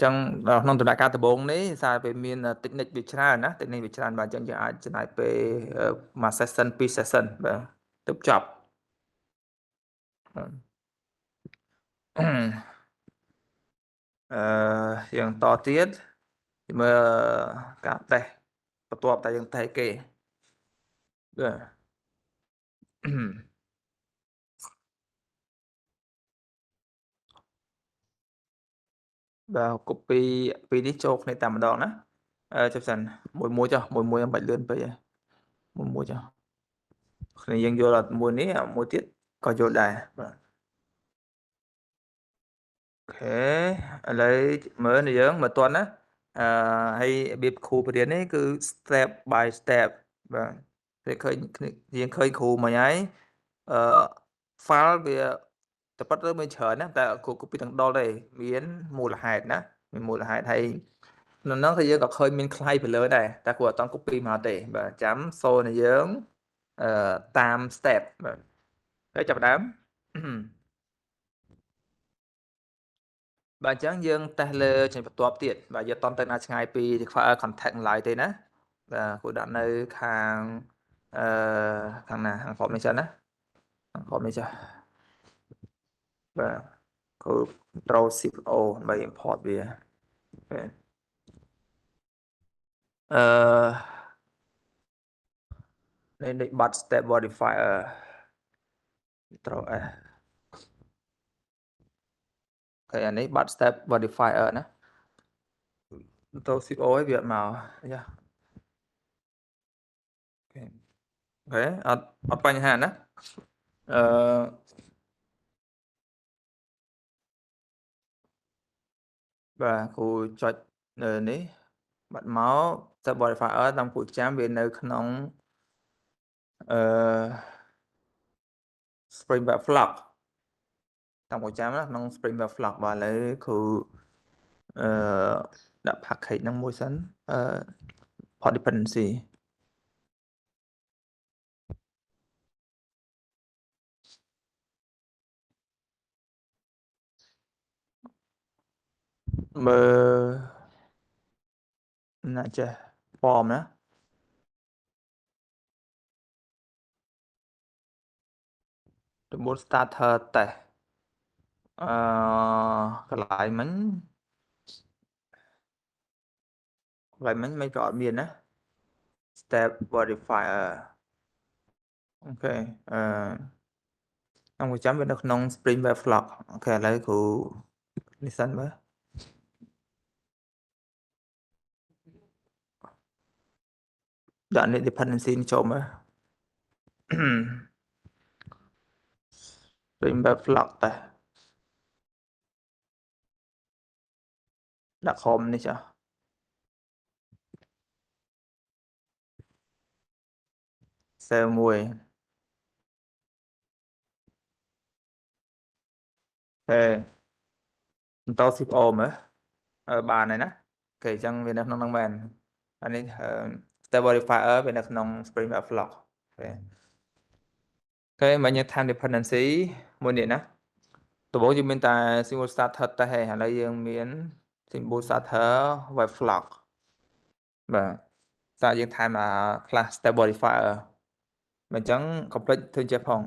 ចឹងក្នុងដំណាក់កាលដំបូងនេះសារពេលមាន technique វាច្រើនណា technique វាច្រើនបាទអញ្ចឹងយើងអាចចំណាយពេលមួយ session 2 session បាទទើបចប់យើងតទៀតមើលការតេស្តបន្ទាប់តែយើងតេស្តគេបាទ បាទ copy ពីរនេះចូលគ្នាតែម្ដងណាចុះសិនមួយចុះមួយមិនបាច់លឿនពេកទេមួយចុះគ្នាយើងយល់អត់មួយនេះមួយទៀតក៏យល់ដែរបាទអូខេឥឡូវមើលយើងមើលតន់ណាហើយរបៀបគ្រូបរៀននេះគឺ step by step បាទពេលឃើញយើងឃើញគ្រូមិញហើយfile វាតែប៉ាត់ទៅមិនច្រើនណាតែគ្រូ copy ទាំងដុលទេមានមូលហេតុណាមានមូលហេតុហើយនៅហ្នឹងគឺយើងក៏ឃើញមានខ្លៃពីលើដែរតែគ្រូអត់តន់ copy មកទេបាទចាំសូនយើងតាម step បាទហើយចាប់ផ្ដើម បាទអញ្ចឹងយើងតេស្តលើចេញបន្ទាប់ទៀតបាទយើងអត់តន់ទៅណាឆ្ងាយពី require contact ឡើយទេណាបាទគ្រូដាក់នៅខាងខាងណាខាង formation ណាខាង formation បាទគ្រូ Control Shift O ដើម្បី import វាបាទនេះ bot step modifier Control S ហើយអានេះ bot step modifier ណា Control Shift O ឲ្យវាអត់មកយ៉ាអូខេអត់បញ្ហាណាបាទគ្រូចុចនេះបាត់មក step modifier តាមគ្រូចាំវានៅក្នុងSpring Web Flock តាមគ្រូចាំណាក្នុង Spring Web Flock បាទឥឡូវគ្រូដាក់ package ហ្នឹងមួយសិនport dependency មើលណាចេះ form ណាទំនួល starter test កន្លែងមិញមិនក៏អត់មានណា step modifier អូខេខ្ញុំចាំវានៅក្នុង Spring Web Flock អូខេឥឡូវគ្រូនេះសិនមើលដាក់នេះ dependency នេះចូលមើល Spring Web Flock តែដាក់ com នេះចុះ save មួយអូខេបន្ត Shift O មើលបានហើយណាអូខេអញ្ចឹងវានៅក្នុងហ្នឹងមែនអានេះ step modifier វានៅក្នុង Spring Web Flock អូខេមិញយើង time dependency មួយនេះណាដំបូងយើងមានតែ single starter តែឥឡូវយើងមាន single starter web flock បាទតែយើងថែមclass step modifier អញ្ចឹង complete ធ្វើចេះផង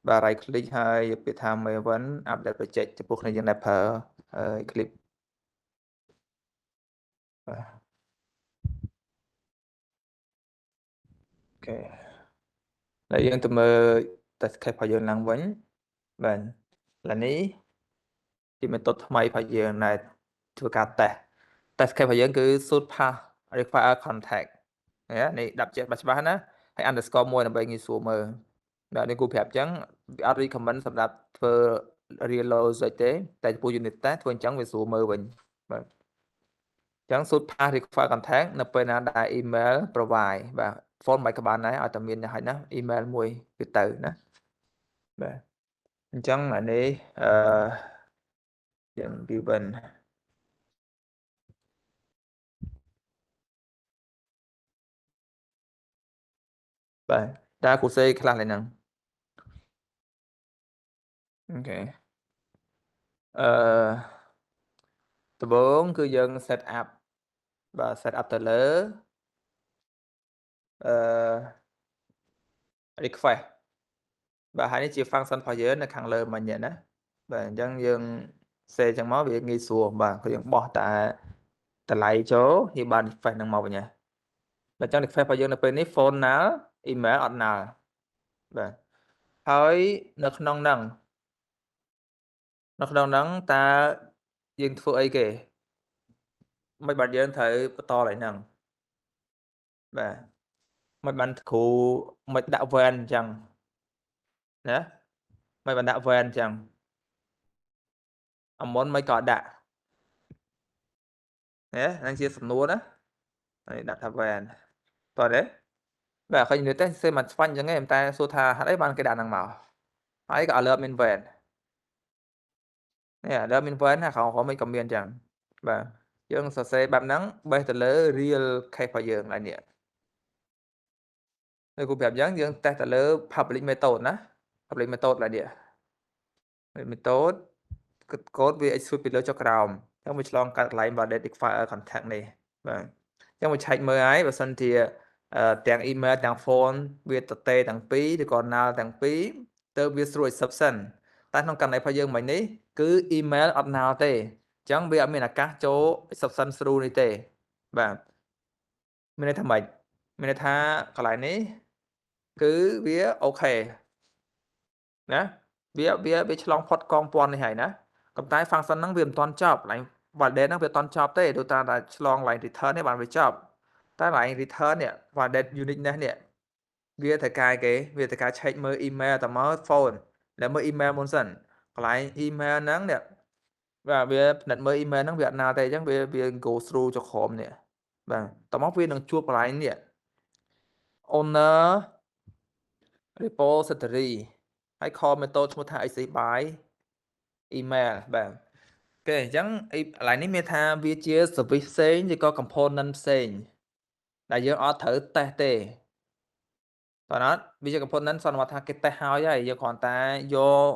បាទ right click ហើយពាក្យថា maven update project ចំពោះគ្នាយើងដែលប្រើ Eclipse បាទអូខេហើយយើងទៅមើល test case របស់យើងឡើងវិញបាទឥឡូវនេះជា method ថ្មីរបស់យើងដែលធ្វើការ test case របស់យើងគឺ should pass require contact នេះដាក់ច្បាស់ណាហើយ underscore មួយដើម្បីងាយស្រួលមើលបាទនេះគូប្រាប់អញ្ចឹងវាអត់ recommend សម្រាប់ធ្វើ real logic ទេតែចំពោះ unit test ធ្វើអញ្ចឹងវាស្រួលមើលវិញបាទអញ្ចឹង should pass require contact នៅពេលណាដែល email provide បាទ phone មិនក៏បានដែរឲ្យតែមានហើយណា email មួយគឺទៅណាបាទអញ្ចឹងអានេះយើង given បាទតើគូសេខ្លះហ្នឹងអូខេ ដំបូងគឺយើង set up បាទ set up ទៅលើ request បាទហើយនេះជា function របស់យើងនៅខាងលើមិញនេះណាបាទអញ្ចឹងយើង save អញ្ចឹងមកវាងាយស្រួលបាទគឺយើងបោះតែតម្លៃចូលវាបាន request ហ្នឹងមកវិញហើយបាទអញ្ចឹង request របស់យើងនៅពេលនេះ phone null email អត់ null បាទហើយនៅក្នុងហ្នឹងតើយើងធ្វើអីគេមិនបាទយើងត្រូវបន្តឡើងហ្នឹងបាទមិនបានគ្រូមិនដាក់ van អញ្ចឹងណាមិនបានដាក់ van អញ្ចឹងអាមុនមិនក៏ដាក់ណាហ្នឹងជាសំណួរណាហើយដាក់ថា van តោះទេបាទឃើញនិយាយទៅសេមិនស្វាញ់អញ្ចឹងឯងតែសួរថាហេតុអីបានគេដាក់ហ្នឹងមកហើយក៏ alert មាន van នេះ alert មាន van ណាក្រោមមិនក៏មានអញ្ចឹងបាទយើងសរសេរបែបហ្នឹងបេសទៅលើ real case របស់យើងឡើយនេះហើយគ្រូប្រាប់អញ្ចឹងយើងតេស្តទៅលើ public method ណា public method ឡើយនេះ method កូដវា execute ពីលើចុះក្រោមអញ្ចឹងវាឆ្លងកាត់កន្លែង validate file contact នេះបាទអញ្ចឹងមកឆែកមើលហើយបើសិនជាទាំង email ទាំង phone វាទទេទាំងពីរឬក៏ null ទាំងពីរទៅវាស្រួល exception តែក្នុងករណីរបស់យើងមិញនេះគឺ email អត់ null ទេអញ្ចឹងវាអត់មានឱកាសចូល exception ស្រួលនេះទេបាទមានន័យថាម៉េចមានន័យថាកន្លែងនេះគឺវាអូខេណាវាឆ្លងផុតកងពន្ធនេះហើយណាប៉ុន្តែ function ហ្នឹងវាមិនទាន់ចប់កន្លែង validate ហ្នឹងវាអត់ទាន់ចប់ទេដូចតែឆ្លង line return នេះបានវាចប់តែ line return នេះ validate uniqueness នេះវាត្រូវការគេវាត្រូវការ check មើល email តើមក phone แล้วមើល email មុនសិនកន្លែង email ហ្នឹងនេះបាទវាផ្និតមើល email ហ្នឹងវាអត់ណាទេអញ្ចឹងវា go through ចុះក្រោមនេះបាទតើមកវានឹងជួបកន្លែងនេះ owner repository ហើយ call method ឈ្មោះថា access by email បាទអូខេអញ្ចឹងកន្លែងនេះមានថាវាជា service ផ្សេងឬក៏ component ផ្សេងដែលយើងអត់ត្រូវតេស្តទេតើអត់វាជា component សន្មតថាគេតេស្តហើយយើងគ្រាន់តែយក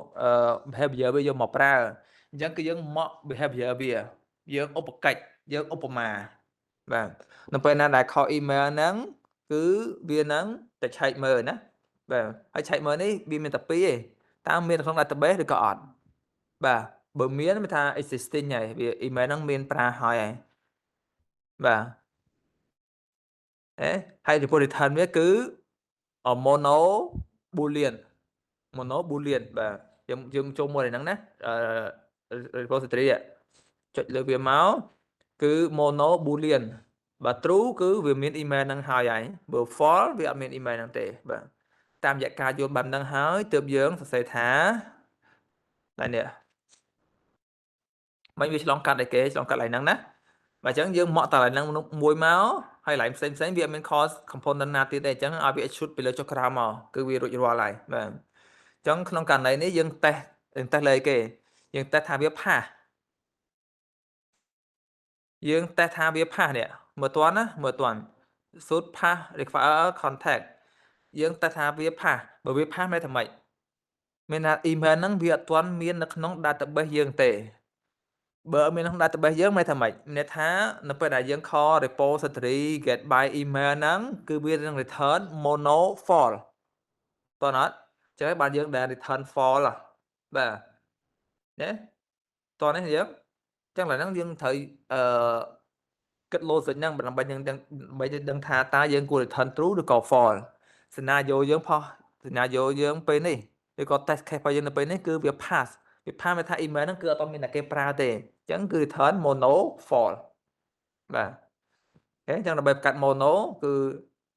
behavior វាយកមកប្រើអញ្ចឹងគឺយើងមក behavior វាយើងឧបកិច្ចយើងឧបមាបាទនៅពេលណាដែល call email ហ្នឹងគឺវានឹងតែឆែកមើលណាបាទហើយឆែកមើលនេះវាមានតែពីរទេតើមានក្នុង database ឬក៏អត់បាទបើមានវាថា existing ហើយវា email ហ្នឹងមានប្រើហើយបាទហើយ report return វាគឺ mono booleanបាទយើងចូលមួយហ្នឹងណាrepository ចុចលើវាមកគឺ mono boolean បើ true គឺវាមាន email ហ្នឹងហើយបើ false វាអត់មាន email ហ្នឹងទេបាទតាមរយៈការយល់បែបហ្នឹងហើយទើបយើងសរសេរថាតែនេះមិនវាឆ្លងកាត់អីគេឆ្លងកាត់ឡើងហ្នឹងណាបាទអញ្ចឹងយើងមកតែឡើងហ្នឹងមួយមកហើយឡើងផ្សេងវាអត់មាន call component ណាទៀតទេអញ្ចឹងឲ្យវា execute ពីលើចុះក្រោមមកគឺវារួចរាល់ហើយបាទអញ្ចឹងក្នុងករណីនេះយើងតេស្តលើអីគេយើងតេស្តថាវា pass យើងតេស្តថាវា pass នេះមើលតាន់ណាមើលតាន់ should pass require contact យើងតេស្តថាវា pass បើវា pass មានថាម៉េចមានថា email ហ្នឹងវាអត់ទាន់មាននៅក្នុង database យើងទេបើមានក្នុង database យើងមានថាម៉េចមានន័យថានៅពេលដែលយើង call repository get by email ហ្នឹងគឺវានឹង return mono false តើអត់ចឹងហើយបានយើងដែល return false បាទណាតោះនេះយើងចឹងឡើយហ្នឹងយើងត្រូវគិត logic ហ្នឹងដើម្បីយើងដឹងថាតើយើងគួរ return true ឬក៏ false scenario យើងផុស scenario យើងពេលនេះឬក៏ test case របស់យើងនៅពេលនេះគឺវា pass វា pass មានថា email ហ្នឹងគឺអត់មានតែគេប្រើទេអញ្ចឹងគឺ return mono false បាទអូខេអញ្ចឹងដើម្បីបង្កើត mono គឺ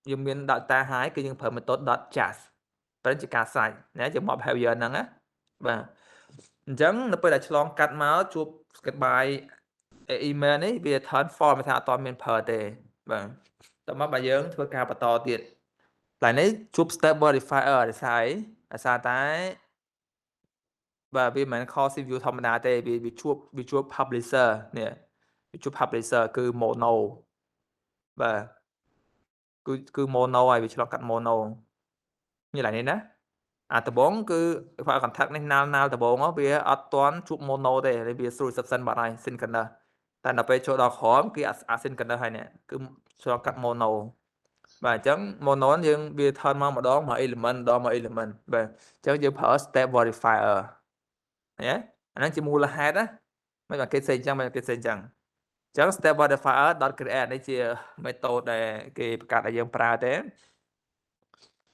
យើងមាន data ហើយគឺយើងប្រើ method .just ប្រហែលជាការសាច់ណាយើងមក behavior ហ្នឹងណាបាទអញ្ចឹងនៅពេលដែលឆ្លងកាត់មកជួប get by email នេះវា return false មានថាអត់មានប្រើទេបាទតោះមកបើយើងធ្វើការបន្តទៀតតែនេះជួប stable verifier ដោយសារតែបាទវាមិនមែន call CPU ធម្មតាទេវាជួប publisher នេះវាជួប publisher គឺ mono បាទគឺ mono ហើយវាឆ្លងកាត់ mono នេះឡើយនេះណាដំបងគឺ file contact នេះណាល់ដំបងវាអត់ទាន់ជួប mono ទេវា through exception បាត់ហើយ synchronous តែដល់ពេលចូលដល់ក្រោមគឺ asynchronous ហើយនេះគឺឆ្លងកាត់ mono បាទអញ្ចឹង mono យើងវា turn មកម្ដងមក element ម្ដងមក element បាទអញ្ចឹងយើងប្រើ step verifier ណាអាហ្នឹងជាមូលហេតុណាមិនបានគេផ្សេងអញ្ចឹងមិនគេផ្សេងអញ្ចឹង ចឹង step verifier .create នេះជា method ដែលគេបង្កើតឲ្យយើងប្រើទេ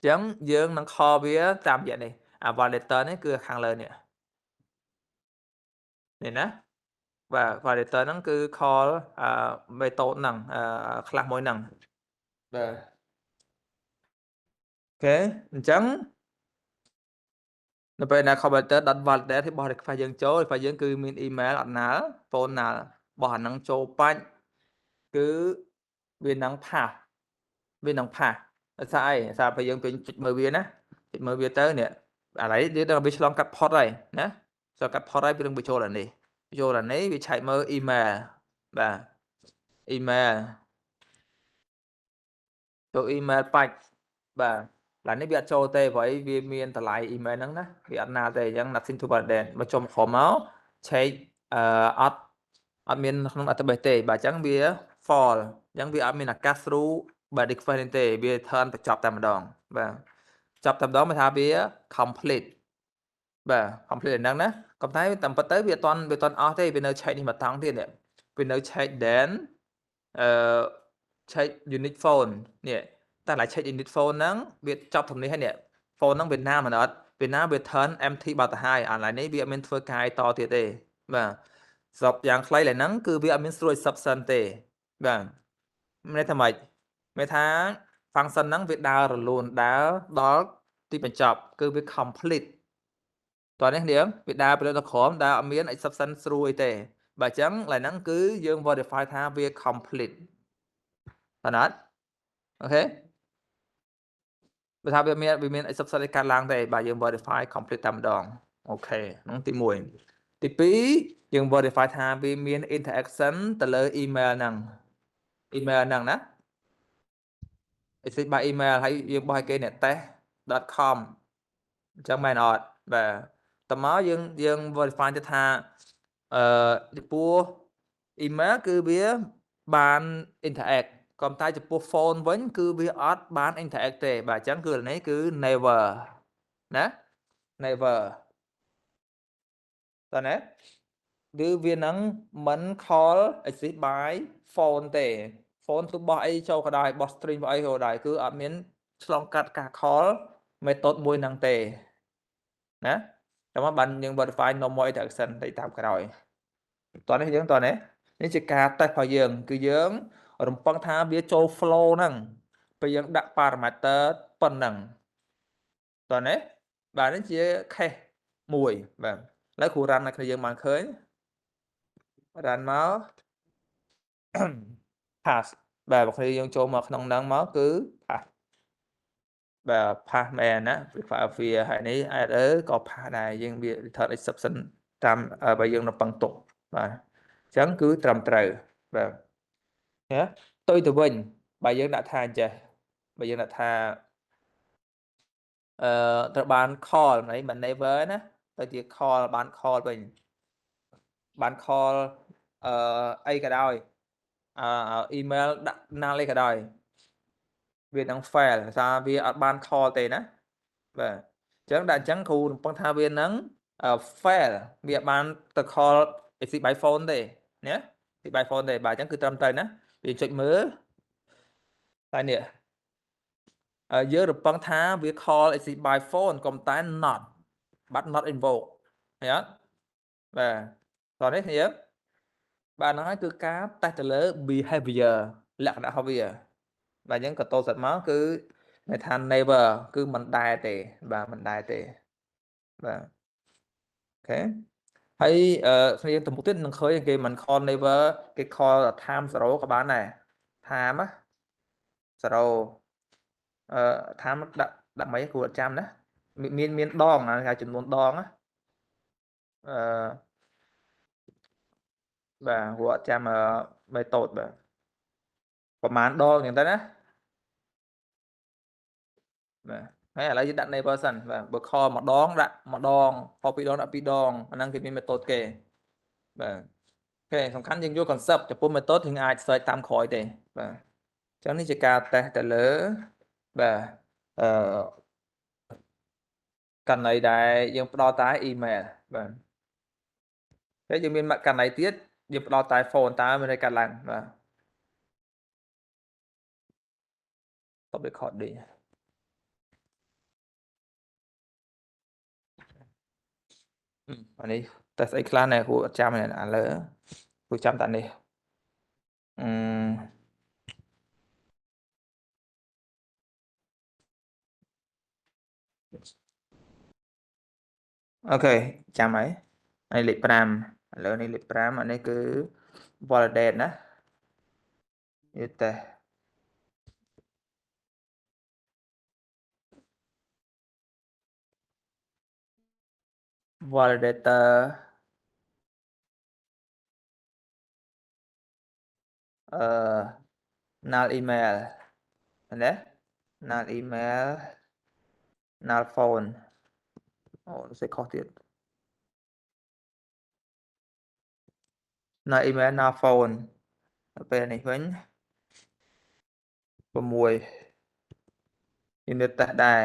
ចឹងយើងនឹង call វាតាមរយៈនេះអា validator នេះគឺខាងលើនេះណាបាទ validator ហ្នឹងគឺ call method ហ្នឹងclass មួយហ្នឹងបាទអូខេអញ្ចឹងនៅពេលណា validator .validate thì បោះ request យើងចូល request យើងគឺមាន email អត់ណាល់ phone ណាល់បោះអាហ្នឹងចូលបាច់គឺវានឹង pass វានឹង pass ដោយសារអីសារពេលយើងពេញចុចមើលវាណាចុចមើលវាទៅនេះអាឡ័យយើងដល់វាឆ្លងកាត់ port ហើយណាឆ្លងកាត់ port ហើយវានឹងបញ្ចូលអានេះចូលអានេះវាឆែកមើល email បាទ email ចូល email បាច់បាទឡើយនេះវាអត់ចូលទេព្រោះអីវាមានតម្លៃ email ហ្នឹងណាវាអត់ណាទេអញ្ចឹង nothing to validate មកចុះក្រោមមកឆែកអត់មានក្នុង database ទេបាទអញ្ចឹងវា false អញ្ចឹងវាអត់មានឱកាស through បាទ request ទេវា turn បញ្ចប់តែម្ដងបាទចប់តែម្ដងមិនថាវា complete បាទ complete ហ្នឹងណាក៏តែតាមពិតទៅវាអត់ទាន់អស់ទេវានៅឆែកនេះមកតង់ទៀតវានៅឆែក then ឆែក unit phone នេះតែឡើយឆែក unit phone ហ្នឹងវាចប់ត្រឹមនេះហើយនេះ phone ហ្នឹងវាណាមិនអត់វាណាវា turn empty បាត់ទៅហើយអាឡ័យនេះវាអត់មានធ្វើការតទៀតទេបាទសរុបយ៉ាងខ្លីឡើយហ្នឹងគឺវាអត់មានស្រួល substance ទេបាទមានន័យថាម៉េចមានថា function ហ្នឹងវាដើររលូនដើរដល់ទីបញ្ចប់គឺវា complete តោះនេះនាងវាដើរទៅលើក្រោមដើរអត់មាន exception ស្រួលអីទេបាទអញ្ចឹងឡើយហ្នឹងគឺយើង verify ថាវា complete អត់អូខេបើថាវាមាន exception ឯកាត់ឡើងទេបាទយើង verify complete តែម្ដងអូខេហ្នឹងទី1ទី2យើង verify ថាវាមាន interaction ទៅលើ email ហ្នឹងណា by email ហើយយើងបោះឲ្យគេអ្នក test.com អញ្ចឹងមែនអត់បាទតមកយើង verify ទៅថាចំពោះ email គឺវាបាន interact ក៏តែចំពោះ phone វិញគឺវាអត់បាន interact ទេបាទអញ្ចឹងគឺនេះគឺ never ណា never តើណាគឺវានឹងមិន call exist by phone ទេ phone ទោះបោះអីចូលក៏ដោយបោះ string បោះអីក៏ដោយគឺអត់មានឆ្លងកាត់ការ call method មួយហ្នឹងទេណាតែមកបានយើង verify normal interaction ទៅតាមក្រោយតោះនេះយើងតោះនេះនេះជាការ test របស់យើងគឺយើងរំពឹងថាវាចូល flow ហ្នឹងពេលយើងដាក់ parameter ប៉ុណ្ណឹងតោះនេះបាទនេះជា case មួយបាទឥឡូវគ្រូ run ឲ្យគ្នាយើងបានឃើញ run មក pass បាទបើគ្នាយើងចូលមកក្នុងហ្នឹងមកគឺ pass បាទ pass មែនណា file ហើយនេះ error ក៏ pass ដែរយើងវា return exception តាមបើយើងនៅពឹងទុកបាទអញ្ចឹងគឺត្រឹមត្រូវបាទណាទៅវិញបើយើងដាក់ថាអញ្ចេះបើយើងដាក់ថាត្រូវបាន call ហ្នឹងមិន never ណាទៅជា call បាន call វិញបាន call អីក៏ដោយemail ដាក់ណាល់អីក៏ដោយវានឹង fail ថាវាអត់បាន call ទេណាបាទអញ្ចឹងដាក់អញ្ចឹងគ្រូរំពឹងថាវានឹង fail វាអត់បានទៅ call exit by phone ទេណា exit by phone ទេបាទអញ្ចឹងគឺត្រឹមត្រូវណាវាចុចមើលតែនេះយើងរំពឹងថាវា call exit by phone ក៏តែ not but not invoke ឃើញអត់បាទតោះនេះយើងបាទហ្នឹងហើយគឺការតេស្តទៅលើ behavior លក្ខណៈរបស់វាបាទអញ្ចឹងក៏តោសិតមកគឺន័យថា never គឺមិនដែរទេបាទមិនដែរទេបាទអូខេហើយគ្នាទៅមុខទៀតនឹងឃើញគេមិន call never គេ call time 0ក៏បានដែរ time 0time ដាក់មិនគួរអត់ចាំណាមានដងហៅចំនួនដងណាបាទគួរអត់ចាំmetode បាទប្រហែលដងអញ្ចឹងទៅណាបាទហើយឥឡូវយើងដាក់ neighbor សិនបាទបើ call ម្ដងដាក់ម្ដង call ពីរដងដាក់ពីរដងអាហ្នឹងគេមាន method គេបាទ អូខេសំខាន់យើងយក concept ចំពោះ method យើងអាច search តាមក្រោយទេបាទអញ្ចឹងនេះជាការ test ទៅលើបាទករណីដែលយើងផ្ដល់តែ email បាទហើយយើងមានករណីទៀតយើងផ្ដល់តែ phone តើមានអីកើតឡើងបាទ stop recording អានេះ test អីខ្លះណែគ្រូអត់ចាំទេឥឡូវគ្រូចាំតែនេះអូខេចាំហើយនេះលេខ5ឥឡូវនេះលេខ5អានេះគឺ validate ណាវាតេស្ត validator null email ណា null email null phone អូសេចខុសទៀត null email null phone ដល់ពេលនេះវិញ6 unit test ដែរ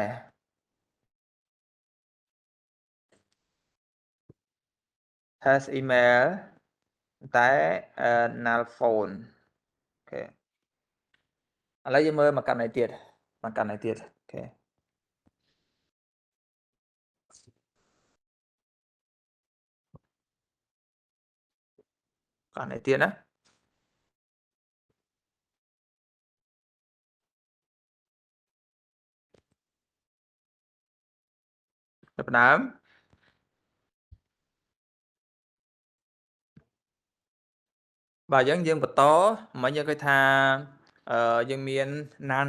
has email តែ null phone អូខេឥឡូវយើងមើលមកករណីទៀតអូខេករណីទៀតណាចាប់ផ្ដើមបាទអញ្ចឹងយើងបន្តមិញយើងឃើញថាយើងមាន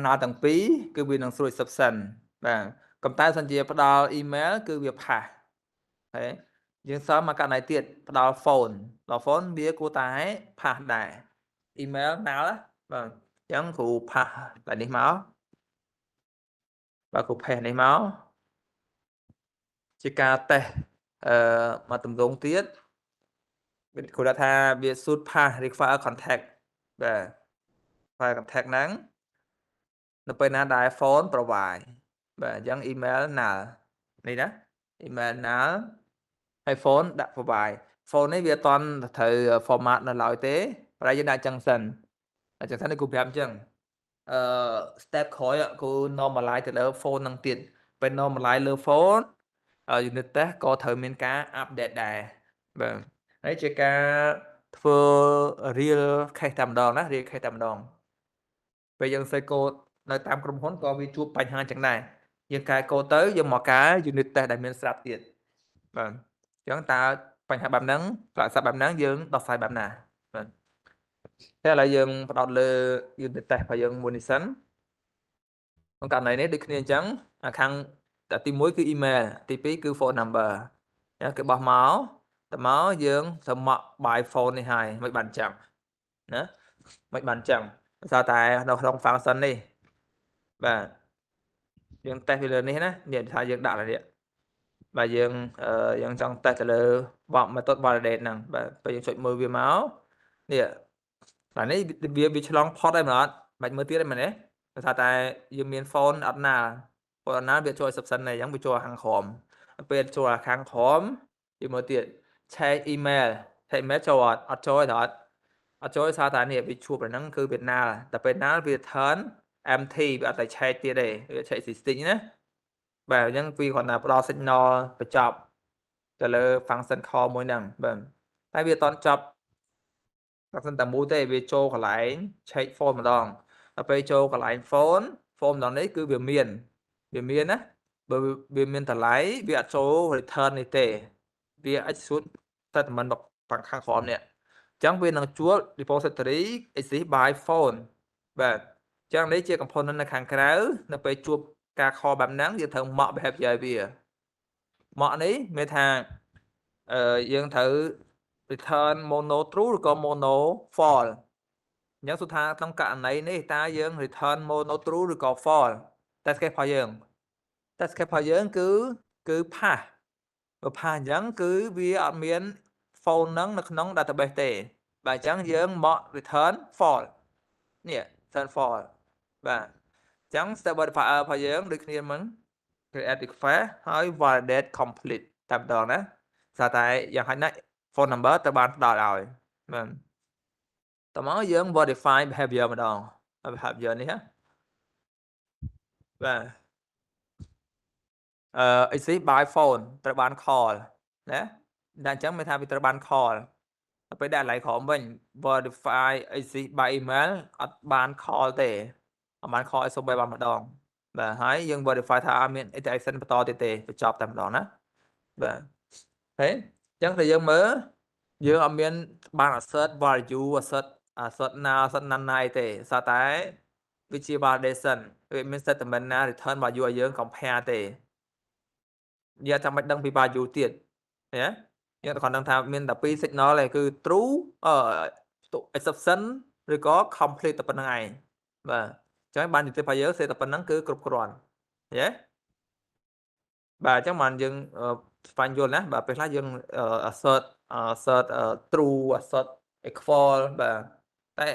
ណាទាំងពីរគឺវានឹងស្រួយសិបសិនបាទប៉ុន្តែសិនជាផ្ដល់ email គឺវាផាសអូខេយើងសល់មកករណីទៀតផ្ដល់ phone ដល់ phone វាគួរតែផាសដែរ email ណាល់បាទអញ្ចឹងគ្រូផាសតែនេះមកបាទគ្រូផេសនេះមកជាការតេស្តមកទម្រង់ទៀតគ្រូដាក់ថាវា should pass require contact បាទ file contact ហ្នឹងនៅពេលណាដែល phone provide បាទអញ្ចឹង email null នេះណា email null ហើយ phone ដាក់ provide phone នេះវាអត់ទាន់ត្រូវ format នៅឡើយទេប៉ុន្តែយើងដាក់អញ្ចឹងសិននេះគ្រូប្រាប់អញ្ចឹងstep ក្រោយគូ normalize ទៅលើ phone ហ្នឹងទៀតពេល normalize លើ phone unit test ក៏ត្រូវមានការ update ដែរបាទហើយជាការធ្វើ real case តែម្ដងណា real case តែម្ដងពេលយើងសេកូដនៅតាមក្រុមហ៊ុនក៏វាជួបបញ្ហាអញ្ចឹងដែរយើងកែកូដទៅយើងមកកែ unit test ដែលមានស្រាប់ទៀតបាទអញ្ចឹងតើបញ្ហាបែបហ្នឹងប្រអសបែបហ្នឹងយើងដោះស្រាយបែបណាបាទតែឥឡូវយើងផ្ដោតលើ unit test របស់យើងមួយនេះសិនក្នុងករណីនេះដូចគ្នាអញ្ចឹងខាងទី1គឺ email ទី2គឺ phone number អញ្ចឹងគេបោះមកតមកយើងត្រូវមក by phone នេះហើយមិនបានអញ្ចឹងណាមិនបានអញ្ចឹងដោយសារតែនៅក្នុង function នេះបាទយើងតេស្តពីលើនេះណានិយាយថាយើងដាក់លើនេះបាទយើងចង់តេស្តទៅលើ method validate ហ្នឹងបាទពេលយើងចុចមើលវាមកនេះបាទនេះវាឆ្លងផុតហើយមិនអត់បាច់មើលទៀតទេមែនទេដោយសារតែយើងមាន phone អត់ណាphone អត់ណាវាចូល subset này អញ្ចឹងវាចូលខាងក្រោមពេលចូលខាងក្រោមយើងមើលទៀត check email ចូលអត់ចូលទេអត់ចូលសារតែនេះវាជួបហ្នឹងគឺវាណាល់តែពេលណាល់វា turn empty វាអត់តែ check ទៀតទេវា check string ណាបាទអញ្ចឹងវាគ្រាន់តែផ្ដល់ signal បញ្ចប់ទៅលើ function call មួយហ្នឹងបាទតែវាអត់តន់ចប់ function តែមួយទេវាចូលកន្លែង check phone ម្ដងដល់ពេលចូលកន្លែង phone ម្ដងនេះគឺវាមានណាបើវាមានតម្លៃវាអត់ចូល return នេះទេវា execute statement ខាងក្រោមនេះអញ្ចឹងវានឹងជួល repository exist by phone បាទអញ្ចឹងនេះជា component នៅខាងក្រៅនៅពេលជួបការ call បែបហ្នឹងយើងត្រូវ mock behavior វា mock នេះមានថាយើងត្រូវ return mono true ឬក៏ mono false អញ្ចឹងសួរថាក្នុងករណីនេះតើយើង return mono true ឬក៏ false test case របស់យើងគឺ pass បើ pass អញ្ចឹងគឺវាអត់មាន phone ហ្នឹងនៅក្នុង database ទេ បាទអញ្ចឹងយើងមក return false នេះ return false បាទអញ្ចឹង step modifier របស់យើងដូចគ្នាមិន create request ហើយ validate complete តែម្ដងណាស្អាតតែយ៉ាងហោចណាស់ phone number ត្រូវបានផ្ដល់ឲ្យបាទតមកយើង verify behavior ម្ដង behavior នេះណាបាទexist by phone ត្រូវបាន call ណាតែអញ្ចឹងមានថាវាត្រូវបាន call ទៅពេលដាក់កន្លែងក្រោមវិញ verify exist by email អត់បាន call ទេអត់បាន call ឲ្យសូម្បីបានម្ដងបាទហើយយើង verify ថាអត់មាន interaction បន្តទៀតទេបញ្ចប់តែម្ដងណាបាទហេអញ្ចឹងតែយើងមើលយើងអត់មានបាន assert value assert now assert none ណាអីទេសោះតែវាជា validation វាមាន statement ណា return value ឲ្យយើង compare ទេយើងចាំបាច់ដឹងពី value ទៀតឃើញទេយើងគ្រាន់ដឹងថាមានតែ2 signal ឯងគឺ true exception ឬក៏ complete តែប៉ុណ្្នឹងឯងបាទអញ្ចឹងបាននិយាយរបស់យើងសេតែប៉ុណ្្នឹងគឺគ្រប់គ្រាន់ឃើញទេបាទអញ្ចឹងបានយើងស្វែងយល់ណាបាទពេលខ្លះយើង assert true assert equal បាទតែ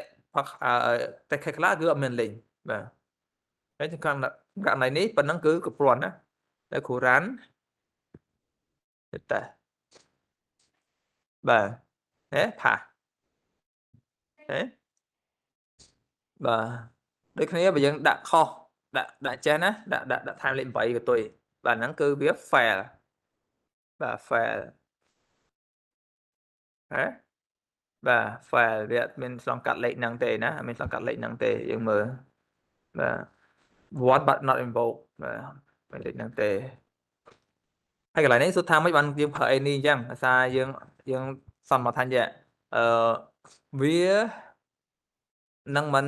តែខ្លះគឺអត់មានលេងបាទហើយក្នុងករណីនេះប៉ុណ្្នឹងគឺគ្រប់គ្រាន់ណាតែគ្រូរ៉ាន់តែបាទហេផាហេបាទដូចគ្នាបើយើងដាក់ខុសដាក់ចេះណាដាក់ថែមលេខ8ក៏ទុយបាទហ្នឹងគឺវា fail បាទ fail ហេបាទ fail វាអត់មានឆ្លងកាត់លេខហ្នឹងទេណាអត់មានឆ្លងកាត់លេខហ្នឹងទេយើងមើលបាទ what but not invoke បាទមានលេខហ្នឹងទេហើយកន្លែងនេះសួរថាមិនបានយើងប្រើ any អញ្ចឹងដោយសារយើងសន្មតថាយ៉ាងវានឹងមិន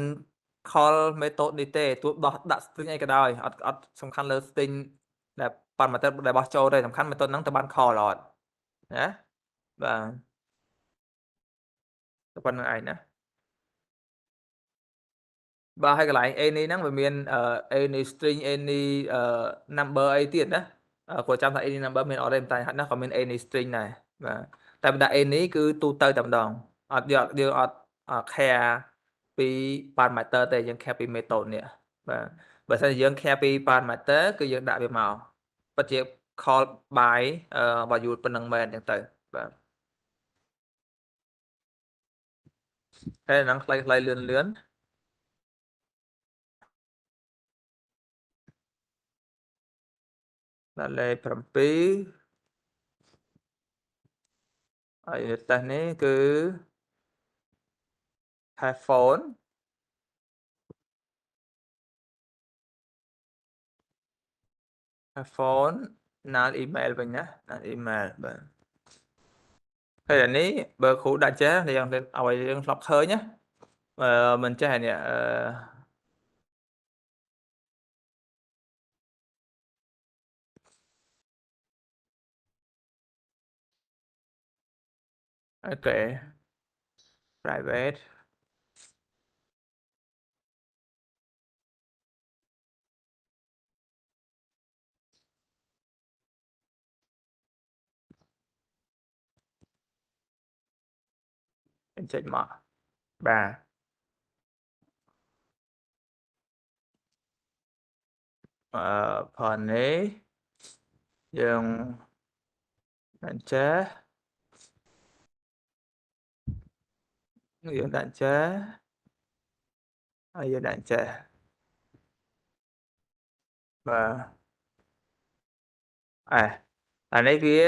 call method នេះទេទោះដោះដាក់ string អីក៏ដោយអត់សំខាន់លើ string ដែល parameter ដែលបោះចូលទេសំខាន់ method ហ្នឹងទៅបាន call អត់ណាបាទប៉ុណ្្នឹងឯងណាបាទហើយកន្លែង any ហ្នឹងវាមាន any string any number អីទៀតណាគាត់ចាំថា any number មានអត់ទេតែហាត់ណាក៏មាន any string ដែរបាទតែបើដាក់ any គឺទូទៅតែម្ដងអត់យើងអត់ care ពី parameter ទេយើង care ពី method នេះបាទបើសិនជាយើង care ពី parameter គឺយើងដាក់វាមកពិតជា call by value ប៉ុណ្្នឹងមែនអញ្ចឹងទៅបាទហើយហ្នឹងខ្លីៗលឿនដាក់លេខ7ហើយតេស្តនេះគឺ headphone null email វិញណា null email បាទហើយអានេះបើគ្រូដាក់ចេះយើងឲ្យយើងធ្លាប់ឃើញណាមិនចេះនេះអូខេ private ចេញមកបាទផងនេះយើងដាក់ចេះយើងដាក់ចេះហើយយើងដាក់ចេះបាទអានេះវា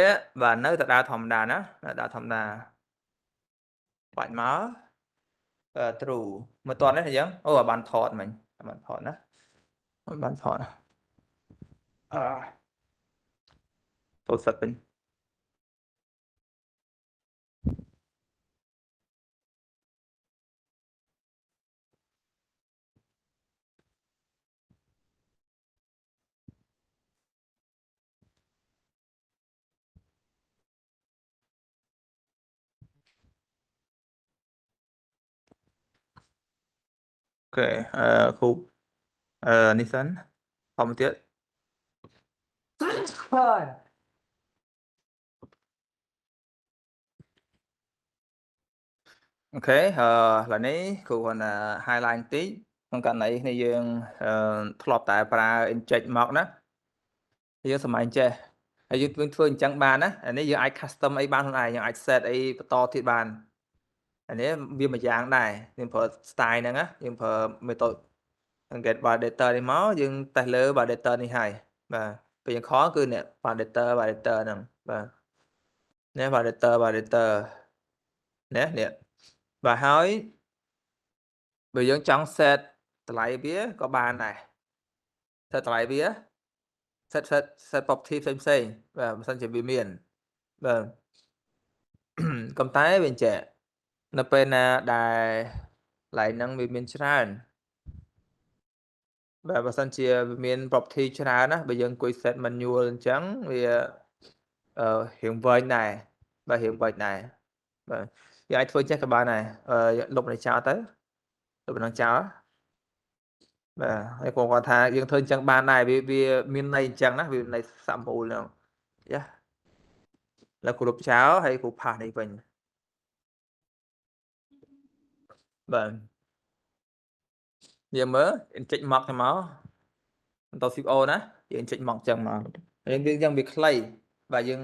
បាទនៅតែដើរធម្មតាណាដើរធម្មតាបាច់មក true មើលតនេះអញ្ចឹងអូបានថតមិញបានថតណាបានថតចូលសិតវិញអូខេគ្រូនេះសិនធម្មទៀតហើយ អូខេឥឡូវនេះគ្រូគាត់highlight បន្តិចក្នុងករណីនេះយើងធ្លាប់តែប្រើ inject មកណាយើងសម្ដែងចេះហើយយើងធ្វើអញ្ចឹងបានណាអានេះយើងអាច custom អីបានខ្លួនឯងយើងអាច set អីបន្តទៀតបានអានេះវាមួយយ៉ាងដែរយើងប្រើ style ហ្នឹងណាយើងប្រើ method get validator នេះមកយើងតេស្តលើ validator នេះហើយបាទពេលយើងខលគឺនេះ validator ហ្នឹងបាទនេះ validator នេះបាទហើយបើយើងចង់ set តម្លៃវាក៏បានដែរ set តម្លៃវា set property ផ្សេងៗបាទបើសិនជាវាមានបាទប៉ុន្តែវាអញ្ចឹងនៅពេលណាដែលកន្លែងហ្នឹងវាមានច្រើនបាទបើសិនជាវាមាន property ច្រើនណាបើយើងអង្គុយ set manual អញ្ចឹងវារៀងវែងដែរបាទរៀងវែងដែរបាទយើងអាចធ្វើចេះក៏បានដែរលុបនេះចោលទៅលុបនឹងចោលបាទហើយគាត់ថាយើងធ្វើអញ្ចឹងបានដែរវាមានន័យអញ្ចឹងណាវាន័យសាមូលហ្នឹងយ៉ាแล้วគ្រូលុបចោលហើយគ្រូផាសនេះវិញបាទយើងមើលចេញមកទៅមកបន្ត shift O ណាយើងចេញមកអញ្ចឹងមកយើងយ៉ាងវាខ្លីបាទយើង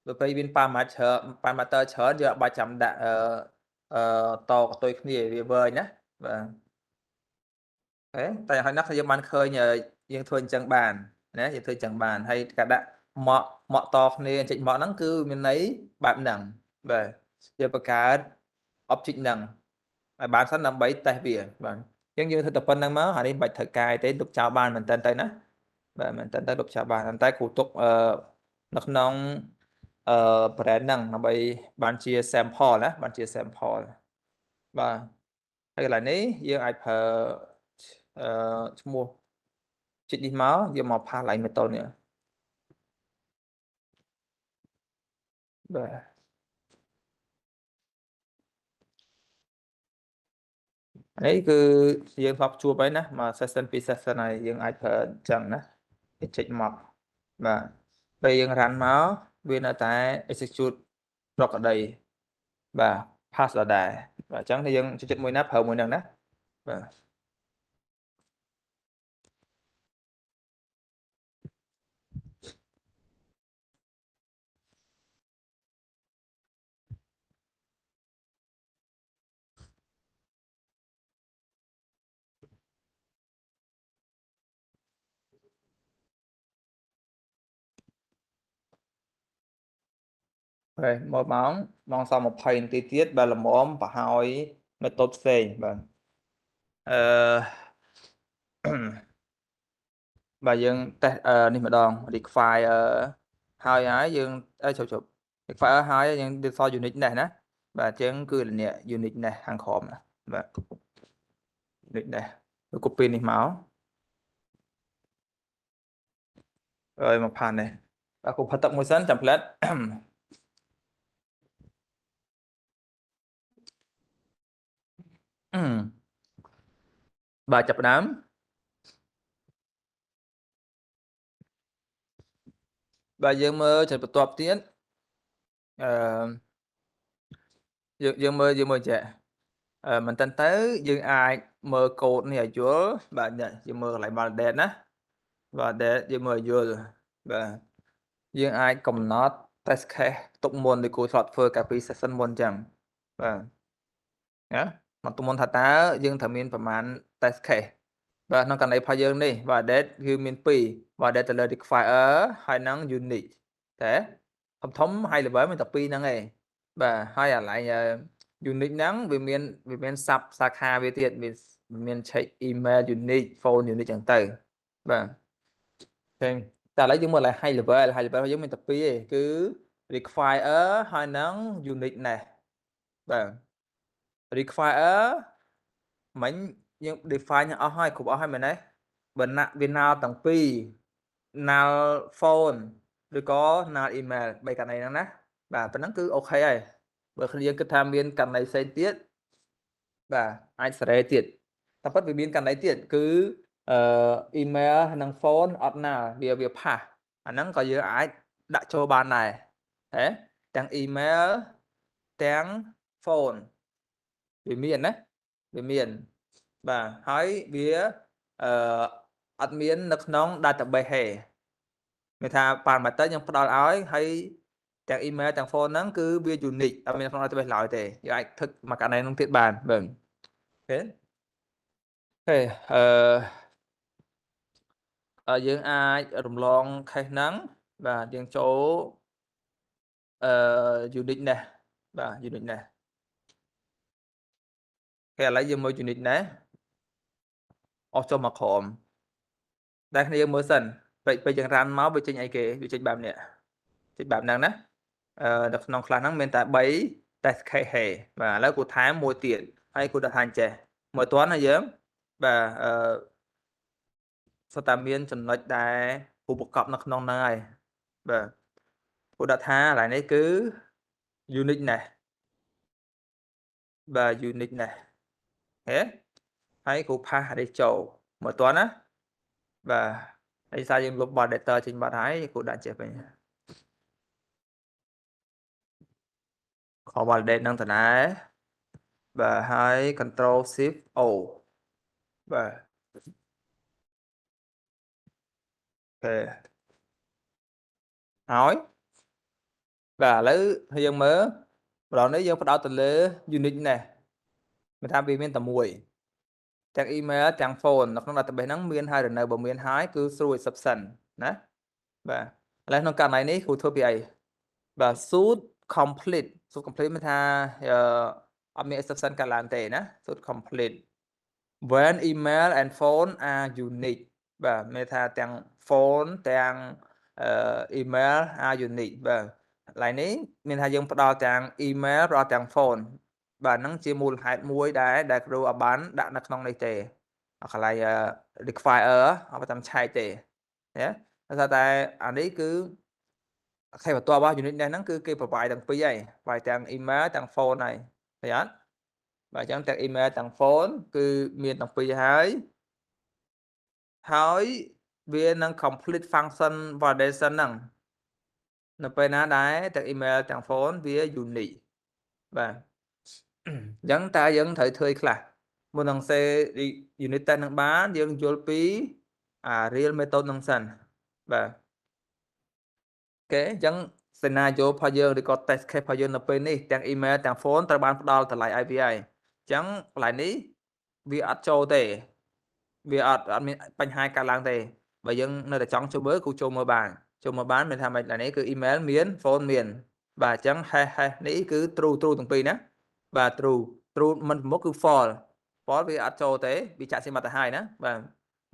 ទៅពេលមាន parameter ច្រើនយើងអាចបាច់ចាំដាក់តកតុយគ្នាវាវែងណាបាទតែហើយណាស់យើងបានឃើញយើងធ្វើអញ្ចឹងបានណាយើងធ្វើអញ្ចឹងបានហើយការដាក់មកតគ្នាចេញមកហ្នឹងគឺមានន័យបែបហ្នឹងបាទយើងបង្កើត object ហ្នឹងឲ្យបានសិនដើម្បីតេស្តវាបាទអញ្ចឹងយើងធ្វើតែប៉ុណ្្នឹងមកហើយនេះមិនបាច់ត្រូវការទេទុកចោលបានមែនតើទៅណាបាទមែនតើទុកចោលបានតែគ្រូទុកនៅក្នុងbrand ហ្នឹងដើម្បីបានជា sample ណាបានជា sample បាទហើយកន្លែងនេះយើងអាចប្រើឈ្មោះជិតនេះមកយកមកផាសឡើង method នេះបាទនេះគឺយើងធ្លាប់ជួបហើយណាមក session 2 session ហើយយើងអាចប្រើអញ្ចឹងណាគេចេញមកបាទពេលយើង run មកវានៅតែ execute ប្រកដីបាទ pass ដដែលបាទអញ្ចឹងយើងចិត្តមួយណាប្រើមួយហ្នឹងណាបាទហើយមកម៉ោងស20នាទីទៀតបាទល្មមប្រហើយ method ផ្សេងបាទអឺបាទយើងតេស្តនេះម្ដង require ហើយយើងជប់ require ហើយយើង default unit នេះណាបាទអញ្ចឹងគឺនេះ unit នេះខាងក្រោមណាបាទ unit នេះទៅ copy នេះមកហើយមកផាននេះបាទគូផុតទឹកមួយសិន template បាទចាប់ផ្ដើមបាទយើងមើលចំណុចបន្ទាប់ទៀតអឺយើងមើលចេះមែនតើទៅយើងអាចមើលកូដនេះឲ្យយល់បាទយើងមើលកន្លែង validate ណា validate យើងមើលឲ្យយល់បាទយើងអាចកំណត់ test case ទុកមុនដូចគូធ្លាប់ធ្វើកាលពី session មុនអញ្ចឹងបាទណាមកទុកមុនថាតើយើងត្រូវមានប្រមាណ test case បាទក្នុងករណីរបស់យើងនេះ validate គឺមាន2 validate ទៅលើ require ហើយនឹង unique តែធំ high level មានតែ2ហ្នឹងឯងបាទហើយកន្លែងunique ហ្នឹងវាមានសាប់សាខាវាទៀតមាន check email unique phone unique ចឹងទៅបាទឃើញតែឥឡូវយើងមើលឡើង high level របស់យើងមានតែ2ឯងគឺ require ហើយនឹង unique នេះបាទ require មិញយើង define អស់ហើយគ្រប់អស់ហើយមែនទេបើណាក់វា null ទាំងពីរ null phone ឬក៏ null email 3ករណីហ្នឹងណាបាទប៉ុណ្ណឹងគឺអូខេហើយបើយើងគិតថាមានករណីផ្សេងទៀតបាទអាចសេរីទៀតតែពិតវាមានករណីទៀតគឺemail និង phone អត់ null វាផាសអាហ្នឹងក៏យើងអាចដាក់ចូលបានដែរហ៎ទាំង email ទាំង phone វាមានណាវាមានបាទហើយវាអត់មាននៅក្នុង database ទេមានថា parameter យើងផ្ដល់ឲ្យហើយទាំង email ទាំង phone ហ្នឹងគឺវា unique អត់មានក្នុង database ឡើយទេយើងអាចធ្វើមកករណីហ្នឹងទៀតបានបងអូខេយើងអាចរំលង case ហ្នឹងបាទយើងចូល uniqueness បាទ uniqueness ឥឡូវយើងមើល uniqueness អស់ចុះមកក្រោមតែគ្នាយើងមើលសិនពេលយើងរានមកវាចេញអីគេវាចេញបែបនេះចេញបែបហ្នឹងណានៅក្នុង class ហ្នឹងមានតែ3 test case ហេបាទឥឡូវគូថែមមួយទៀតហើយគូដាក់ថាអញ្ចេះមួយតន់ណាយើងបាទសុទ្ធតែមានចំណុចដែលគូប្រកបនៅក្នុងហ្នឹងហើយបាទគូដាក់ថាកន្លែងនេះគឺ uniqueness បាទ uniqueness ហេហើយគូផាសនេះចូលមួយតន់ណាបាទហើយសារយើងលុប validator ចេញបាត់ហើយគូដាក់ចេះវិញខ validate នឹងតាដែរបាទហើយ control shift O បាទអូខេហើយបាទឥឡូវយើងមើលម្ដងនេះយើងផ្ដោតទៅលើ uniqueness មានថាវាមានតែមួយទាំង email ទាំង phone នៅក្នុង database ហ្នឹងមានហើយឬនៅបើមានហើយគឺ through exception ណាបាទឥឡូវក្នុងករណីនេះគ្រូធ្វើពីអីបាទ suit complete មានថាអត់មាន exception កើតឡើងទេណា suit complete when email and phone are unique បាទមានថាទាំង phone ទាំងemail are unique បាទកន្លែងនេះមានថាយើងផ្ដល់ទាំង email ផ្ដល់ទាំង phone បាទហ្នឹងជាមូលហេតុមួយដែលគ្រូអត់បានដាក់នៅក្នុងនេះទេកន្លែង require អត់តាមឆែកទេណាដោយសារតែអានេះគឺខេបបន្ទាប់របស់ unit នេះហ្នឹងគឺគេ provide ទាំងពីរហើយ provide ទាំង email ទាំង phone ហើយឃើញអត់បាទអញ្ចឹងទាំង email ទាំង phone គឺមានទាំងពីរហើយវានឹង complete function validation ហ្នឹងនៅពេលណាដែលទាំង email ទាំង phone វា unique បាទអញ្ចឹងតើយើងត្រូវធ្វើខ្លះមុននឹង say unit test នឹងបានយើងយល់ពីreal method នឹងសិនបាទអូខេអញ្ចឹង scenario របស់យើងឬក៏ test case របស់យើងនៅពេលនេះទាំង email ទាំង phone ត្រូវបានផ្ដល់តម្លៃ IP ហើយអញ្ចឹងកន្លែងនេះវាអត់ចូលទេវាអត់មានបញ្ហាកើតឡើងទេបើយើងនៅតែចង់ចូលមើលគូចូលមើលបានមានថាម៉េចនេះគឺ email មាន phone មានបាទអញ្ចឹង hash នេះគឺ true ទាំងពីរណាបាទ true មិនប្រមុខគឺ false វាអត់ចូលទេវាចាក់សៀមបាត់ទៅហើយណាបាទ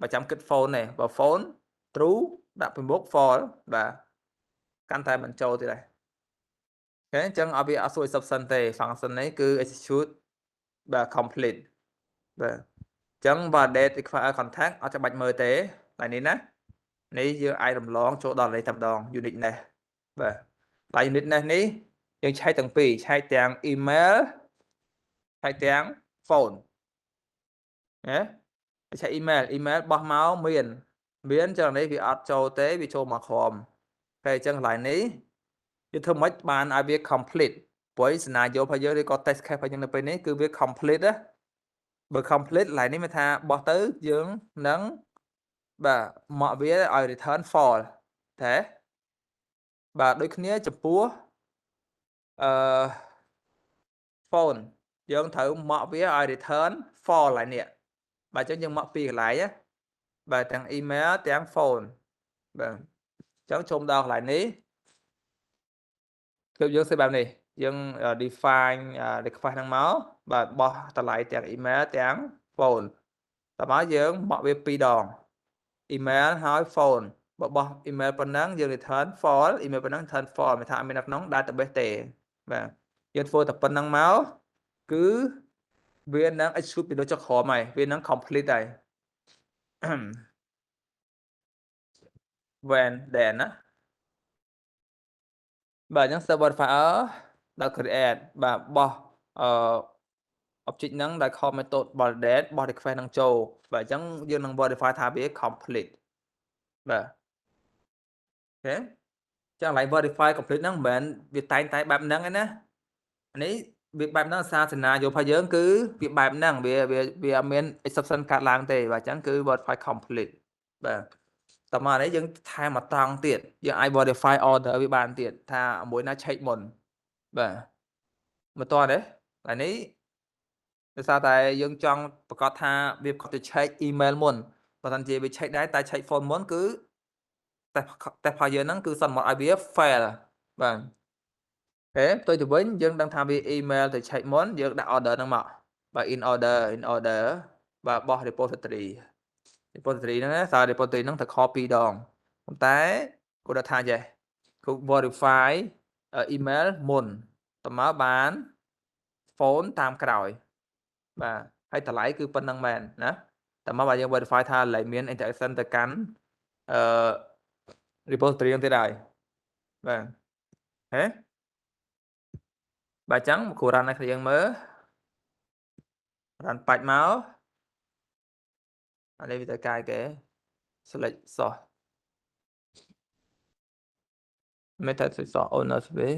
បើចាំគិត phone ទេបើ phone true ដាក់ប្រមុខ false បាទកាន់តែមិនចូលទៀតដែរអូខេអញ្ចឹងឲ្យវាអត់សួរ exception ទេ function នេះគឺ execute បាទ complete បាទអញ្ចឹង validate require contact អត់ចាំបាច់មើលទេតែនេះណានេះយើងអាចរំលងចូលដល់នេះតែម្ដង uniqueness បាទហើយ uniqueness នេះយើងឆែកទាំងពីរឆែកទាំង email ឆែកទាំង phone ណាឆែក email បោះមកមានចឹងនេះវាអត់ចូលទេវាចូលមកក្រោមតែអញ្ចឹងកន្លែងនេះយើងធ្វើម៉េចបានឲ្យវា complete ព្រោះ scenario របស់យើងឬក៏ test case របស់យើងនៅពេលនេះគឺវា complete ណាបើ complete កន្លែងនេះមានថាបោះទៅយើងនឹងបាទមកវាឲ្យ return false តែបាទដូចគ្នាចំពោះអឺ phone យើងត្រូវមកវាឲ្យ return false កន្លែងនេះបាទអញ្ចឹងយើងមកពីកន្លែងណាបាទទាំង email ទាំង phone បាទអញ្ចឹងចូលដល់កន្លែងនេះគឺយើងសេបែបនេះយើង define request ហ្នឹងមកបាទបោះតម្លៃទាំង email ទាំង phone តើមកយើងមកវា2ដង email ហើយ phone បើបោះ email ប៉ុណ្ណឹងយើង return false email ប៉ុណ្ណឹង return false មិនថាអត់មាននៅក្នុង database ទេបាទយើងធ្វើតែប៉ុណ្ណឹងមកគឺវានឹង execute ពីលើចុះក្រោមហើយវានឹង complete ហើយ when then ណាបាទអញ្ចឹង server file ដល់ create បាទបោះobject ហ្នឹងដែល call method validate បោះ request ហ្នឹងចូលបាទអញ្ចឹងយើងនឹង verify ថាវា complete បាទអូខេចឹង line verify complete ហ្នឹងមិនមែនវាតែងតែបែបហ្នឹងឯណានេះ វាបែបហ្នឹងសារសនាយោរបស់យើងគឺវាបែបហ្នឹងវាអត់មាន exception កាត់ឡើងទេបាទអញ្ចឹងគឺ verify complete បាទតមកនេះយើងថែមមួយតង់ទៀតយើងអាច verify order វាបានទៀតថាមួយណាឆែកមុនបាទមិនទាន់ទេអានេះដោយសារតែយើងចង់ប្រកាសថាវាគាត់ទៅឆែក email មុនបើមិនជាវាឆែកដែរតែឆែក phone មុនគឺតែផលយើងហ្នឹងគឺសន្មត់ឲ្យវា fail បាទអូខេផ្ទុយទៅវិញយើងដឹងថាវា email ទៅឆែកមុនយើងដាក់ order ហ្នឹងមកបាទ in order បាទបោះ repository ហ្នឹងណាសារ repository ហ្នឹងទៅខ2ដងប៉ុន្តែគាត់ថាចេះគឺ verify email មុនតមកបាន phone តាមក្រោយបាទហើយតម្លៃគឺប៉ុណ្្នឹងមែនណាតែមកបើយើង verify ថាឡើយមាន interaction ទៅកាន់អឺ repository ហ្នឹងទៀតហើយបាទហេបាទអញ្ចឹងគ្រូរ៉ាន់ឲ្យគ្នាយើងមើលរ៉ាន់បាច់មកអានេះវាទៅកាយគេ select source មិនតែ select source owner ទេ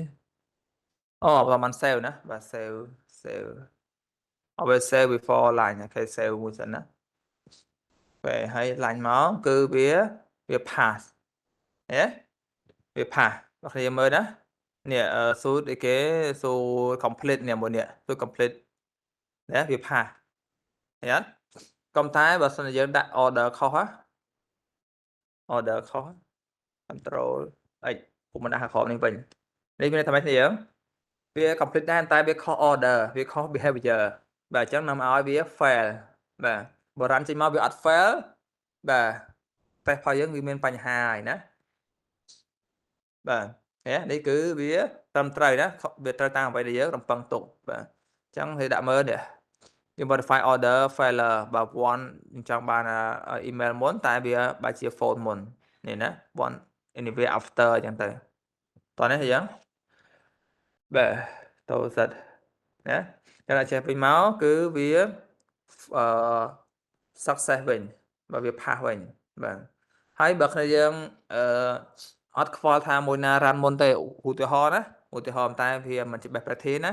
អូប្រហែល save ណាបាទ save เอาไว้ save before line អូខេ save មួយសិនណាពេលហើយ line មកគឺវា pass ហេវា pass បងប្អូនមើលណានេះស៊ូតអីគេស៊ូ complete នេះមួយនេះស៊ូ complete ណាវា pass ឃើញអត់កុំតែបើសិនជាយើងដាក់ order ខុស order ខុស control x ពុំមិនដាក់ខាងក្រោមនេះវិញនេះមានន័យថាម៉េចទេយើងវា complete ដែរតែវាខុស order វាខុស behavior បាទអញ្ចឹងនាំឲ្យវា fail បាទបើ run ចេញមកវាអត់ fail បាទ test ផលយើងវាមានបញ្ហាហើយណាបាទនេះគឺវាត្រឹមត្រូវណាវាត្រូវតាមអ្វីដែលយើងរំពឹងទុកបាទអញ្ចឹងគេដាក់មើលនេះយើង modify order failure បើ one យើងចង់បាន email មុនតែវាបែរជា phone មុននេះណា one anyway after អញ្ចឹងទៅតោះនេះអញ្ចឹងបាទតោសិតណាតែដាក់ចេះពេញមកគឺវាអឺ success វិញបើវា pass វិញបាទហើយបើគ្នាយើងអត់ខ្វល់ថាមួយណា run មុនទេឧទាហរណ៍ណាឧទាហរណ៍តែវាមិនជា best practice ណា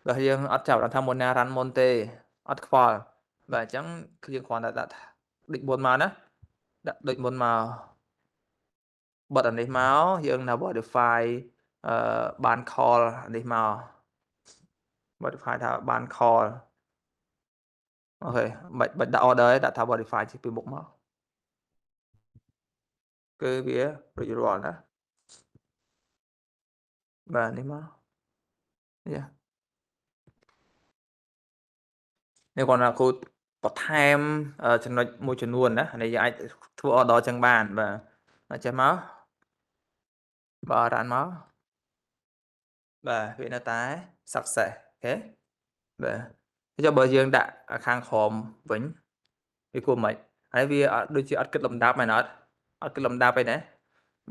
បើយើងអត់ចាប់ថាមួយណា run មុនទេអត់ខ្វល់បាទអញ្ចឹងគឺយើងគ្រាន់តែដាក់ដូចមុនមកណាដាក់ដូចមុនមកបិទអានេះមកយើងនៅ modify បាន call អានេះមក modify ថាបាន call អូខេបាច់ដាក់ order ទេដាក់ថា modify ជាពីមុខមកគឺវារួចរាល់ណាបាទនេះមកនេះគាត់ថាគ្រូបន្ថែមចំណុចមួយចំនួនណានេះយើងអាចធ្វើ order ចឹងបានបាទអញ្ចឹងមកបាទរ៉ាន់មកបាទវានៅតែ success អូខេបាទចុះបើយើងដាក់ខាងក្រោមវិញវាគួរមិនហើយវាដូចជាអត់គិតលំដាប់មែនអត់អត់គិតលំដាប់ឯណា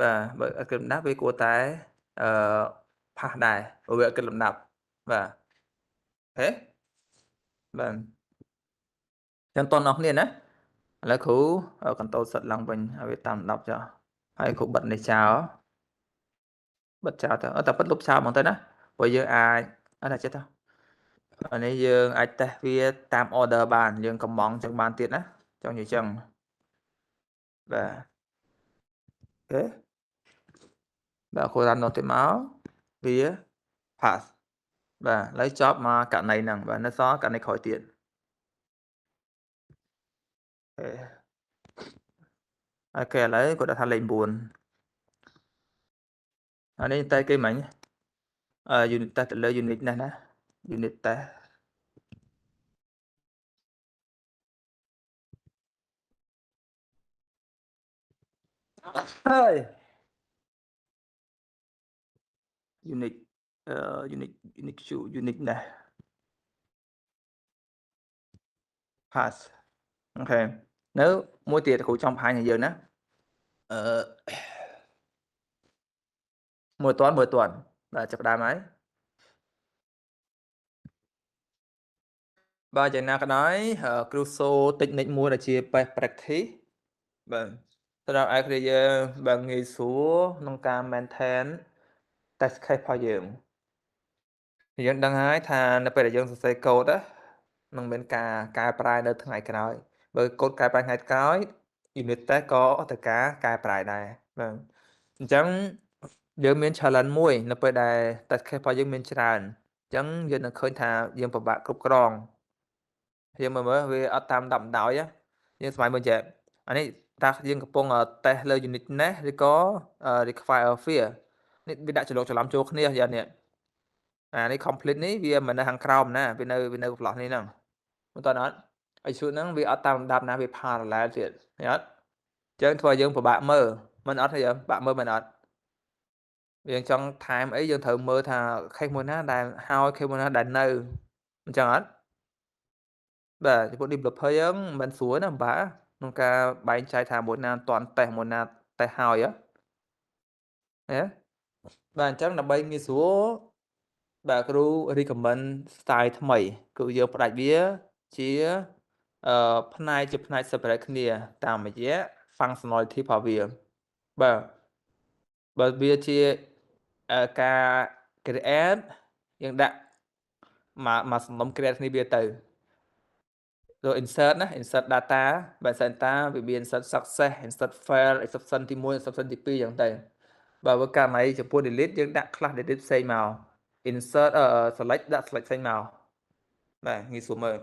បាទបើអត់គិតលំដាប់វាគួរតែអឺផាសដែរព្រោះវាអត់គិតលំដាប់បាទអូខេបាទចឹងតោះអ្នកគ្នាណាឥឡូវគ្រូ control set ឡើងវិញឲ្យវាតាម10ចុះហើយគ្រូបិទនេះចោលបិទចោលទៅតែបិទលុបចោលហ្មងទៅណាព្រោះយើងអាចអត់ចេះទៅអានេះយើងអាចតេស្តវាតាម order បានយើងកំងចឹងបានទៀតណាចង់និយាយចឹងបាទអូខេបាទគ្រូរ៉ាន់នោះទៅមកវា pass បាទឥឡូវចប់មកករណីហ្នឹងបាទនៅសល់ករណីក្រោយទៀតអូខេឥឡូវគាត់ដាក់ថាលេខ9អានេះតែគេមិញunit test ទៅលើ unit នេះណា unit test ហើយ unit unit Q unit នេះ pass អូខេនៅមួយទៀតគ្រូចង់បង្ហាញឲ្យយើងណាអឺមើលតន់បាទចាប់ដើមហើយបាទយ៉ាងណាក៏ដោយគ្រូសូtechnique មួយដែលជា best practice បាទសម្រាប់ឯគ្នាយើងបើងាយស្រួលក្នុងការ maintain test case របស់យើង យើងដឹងហើយថានៅពេលដែលយើងសរសេរកូដáនឹងមានការកែប្រែនៅថ្ងៃក្រោយបើកូដកែប្រែថ្ងៃក្រោយ unit test ក៏ត្រូវការកែប្រែដែរបាទអញ្ចឹងយើងមាន challenge មួយនៅពេលដែល test case របស់យើងមានច្រើនអញ្ចឹងយើងនឹងឃើញថាយើងពិបាកគ្រប់គ្រងយើងមើលវាអត់តាមដាប់ដោយáយើងស្វែងមើលចេះអានេះតើយើងកំពុងtest លើ unit test ឬក៏ require fear នេះវាដាក់ច្រឡូកច្រឡំចូលគ្នាយ៉ាងនេះ អានេះ complete នេះវាមិននៅខាងក្រោមណាវានៅ block នេះហ្នឹងមើលតើអត់ហើយឈូតហ្នឹងវាអត់តាមលំដាប់ណាវា parallel ទៀតឃើញអត់អញ្ចឹងធ្វើឲ្យយើងពិបាកមើលមិនអត់ទេយើងពិបាកមើលមិនអត់យើងចង់ថែមអីយើងត្រូវមើលថា case មួយណាដែលហើយ case មួយណាដែលនៅអញ្ចឹងអត់បាទចំពោះ developer យើងមិនស្រួលណាពិបាកក្នុងការបែងចែកថាមួយណាអត់ទាន់តេស្តមួយណាតេស្តហើយហ៎បាទអញ្ចឹងដើម្បីងាយស្រួលបាទគ្រូ recommend style ថ្មីគឺយើងផ្ដាច់វាជាផ្នែកជាផ្នែក separate គ្នាតាមរយៈ functionality របស់វាបាទបើវាជាការ create យើងដាក់មកសំណុំ create គ្នាវាទៅrồi insert ណា insert data បើ insert data វាមាន insert success insert fail exception ទី1 exception ទី2អញ្ចឹងទៅបើបើករណីចំពោះ delete យើងដាក់ class delete ផ្សេងមក insert select ដាក់ select ផ្សេងមកបាទងាយស្រួលមើល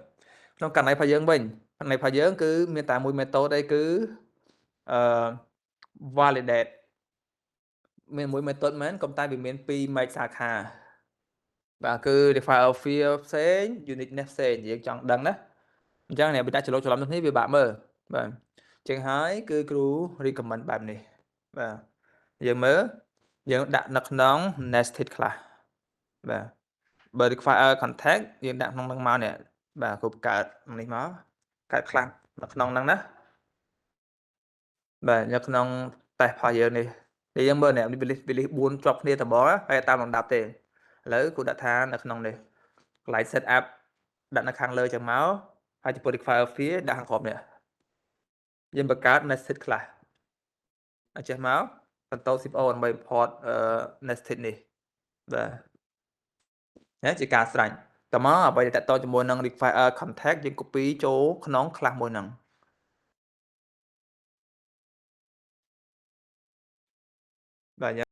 ក្នុងករណីរបស់យើងវិញករណីរបស់យើងគឺមានតែមួយ method ទេគឺvalidate មានមួយ method មែនកុំតែវាមាន2 make សាខាបាទគឺ define field ផ្សេង uniqueness ផ្សេងយើងចង់ដឹងណាអញ្ចឹងអ្នកបិទច្រឡូកច្រឡំនេះវាបាក់មើលបាទអញ្ចឹងហើយគឺគ្រូ recommend បែបនេះបាទយើងមើលយើងដាក់នៅក្នុង nested class បាទបើ require contact យើងដាក់ក្នុងហ្នឹងមកនេះបាទគ្រូបង្កើតនេះមកកើត class នៅក្នុងហ្នឹងណាបាទនៅក្នុង test របស់យើងនេះតែយើងមើលនេះវា list 4ជាប់គ្នាត្មងហើយតាមលំដាប់ទេឥឡូវគ្រូដាក់ថានៅក្នុងនេះកន្លែង set up ដាក់នៅខាងលើចឹងមកហើយចំពោះ require field ដាក់ខាងក្រោមនេះយើងបង្កើត nested class អញ្ចឹងមក Ctrl Shift O ដើម្បី import nested នេះបាទនេះជាការស្រេចតមកអ្វីដែលតទៅជាមួយនឹង require contact យើង copy ចូលក្នុង class មួយហ្នឹងបាទ